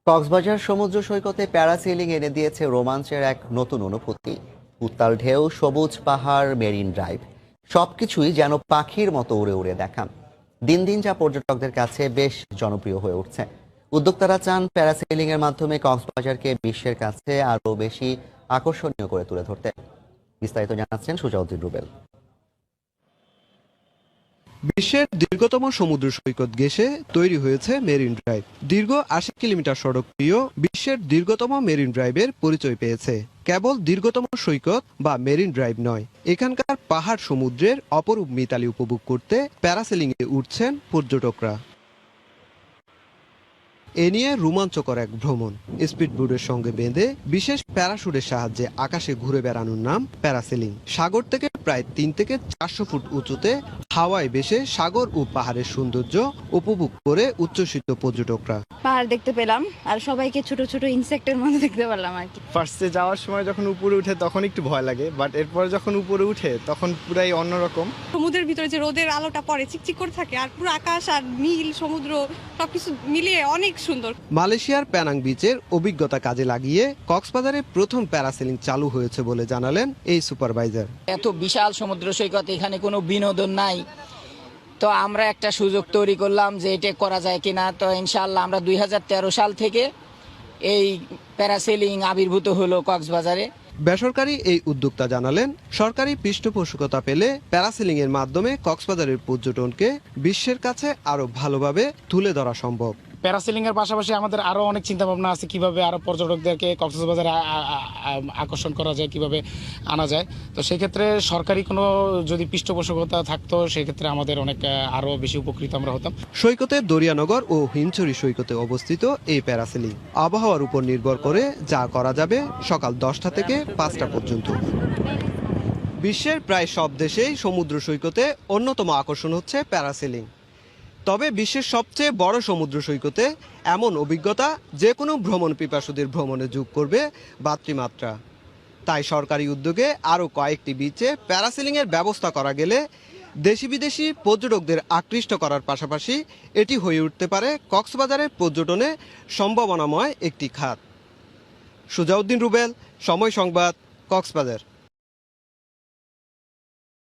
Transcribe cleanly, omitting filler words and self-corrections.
কক্সবাজার সমুদ্র সৈকতে প্যারাসেলিং এনে দিয়েছে রোমাঞ্চের এক নতুন অনুভূতি। উত্তাল ঢেউ, সবুজ পাহাড়, মেরিন ড্রাইভ, সবকিছুই যেন পাখির মতো উড়ে উড়ে দেখান। দিন দিন যা পর্যটকদের কাছে বেশ জনপ্রিয় হয়ে উঠছে। উদ্যোক্তারা চান প্যারাসেলিং এর মাধ্যমে কক্সবাজারকে বিশ্বের কাছে আরো বেশি আকর্ষণীয় করে তুলে ধরতে। বিস্তারিত জানাচ্ছেন সুজাউদ্দিন রুবেল। বিশ্বের দীর্ঘতম সমুদ্র সৈকত ঘেঁষে তৈরি হয়েছে মেরিন ড্রাইভ। দীর্ঘ ৮০ কিলোমিটার সড়ক পেরিয়েও বিশ্বের দীর্ঘতম মেরিন ড্রাইভের পরিচয় পেয়েছে। কেবল দীর্ঘতম সৈকত বা মেরিন ড্রাইভ নয়, এখানকার পাহাড় সমুদ্রের অপরূপ মিতালি উপভোগ করতে প্যারাসেলিং এ উঠছেন পর্যটকরা। এ নিয়ে রোমাঞ্চকর এক ভ্রমণ। স্পিডবোটের সঙ্গে বেঁধে বিশেষ প্যারাশুটের সাহায্যে আকাশে ঘুরে বেড়ানোর নাম প্যারাসেলিং। সাগর থেকে প্রায় ৩ থেকে ৪০০ ফুট উঁচুতে হাওয়ায় ভেসে সাগর ও পাহাড়ের সৌন্দর্য উপভোগ করে উচ্ছ্বসিত পর্যটকরা। পাহাড় দেখতে পেলাম আর সবাইকে ছোট ছোট ইনসেক্টের মতো দেখতে পেলাম আর কি। ফার্স্টে যাওয়ার সময় যখন উপরে উঠে তখন একটু ভয় লাগে, বাট এরপরে যখন উপরে উঠে তখন পুরাই অন্যরকম। সমুদ্রের ভিতরে যে রোদের আলোটা পড়ে চিকচিক করে থাকে আর পুরো আকাশ আর নীল সমুদ্র সবকিছু মিলিয়ে অনেক সুন্দর। মালয়েশিয়ার প্যানাং বিচের অভিজ্ঞতা কাজে লাগিয়ে কক্সবাজারে প্রথম প্যারাসেলিং চালু হয়েছে বলে জানালেন এই সুপারভাইজার। এত বিশাল সমুদ্র সৈকত, এখানে কোনো বিনোদন নাই, তো আমরা একটা সুযোগ তৈরি করলাম যে এটা করা যায় কিনা। তো ইনশাআল্লাহ আমরা ২০১৩ সাল থেকে এই প্যারাসেলিং আবির্ভূত হলো কক্সবাজারে। বেসরকারি এই উদ্যোক্তা জানালেন, সরকারি পৃষ্ঠপোষকতা পেলে প্যারাসেলিং এর মাধ্যমে কক্সবাজারের পর্যটনকে বিশ্বের কাছে আরো ভালোভাবে তুলে ধরা সম্ভব। প্যারাসেলিং এর পাশাপাশি আমাদের আরো অনেক চিন্তা ভাবনা আছে কিভাবে আরো পর্যটকদেরকে কক্সবাজারে আকর্ষণ করা যায়, কিভাবে আনা যায়। তো সেই ক্ষেত্রে সরকারি কোনো যদি পৃষ্ঠপোষকতা থাকতো সেক্ষেত্রে আমাদের অনেক আরো বেশি উপকৃত আমরা হতাম। সৈকতে দরিয়ানগর ও হিমছড়ি সৈকতে অবস্থিত এই প্যারাসেলিং আবহাওয়ার উপর নির্ভর করে যা করা যাবে সকাল 10টা থেকে 5টা পর্যন্ত। বিশ্বের প্রায় সব দেশেই সমুদ্র সৈকতে অন্যতম আকর্ষণ হচ্ছে প্যারাসেলিং। তবে বিশ্বের সবচেয়ে বড় সমুদ্র সৈকতে এমন অভিজ্ঞতা যে কোনো ভ্রমণ পিপাসুদের ভ্রমণে যোগ করবে বাড়তি। তাই সরকারি উদ্যোগে আরও কয়েকটি বিচে প্যারাসেলিংয়ের ব্যবস্থা করা গেলে দেশি বিদেশি পর্যটকদের আকৃষ্ট করার পাশাপাশি এটি হয়ে উঠতে পারে কক্সবাজারের পর্যটনে সম্ভাবনাময় একটি খাত। সুজাউদ্দিন রুবেল, সময় সংবাদ, কক্সবাজার।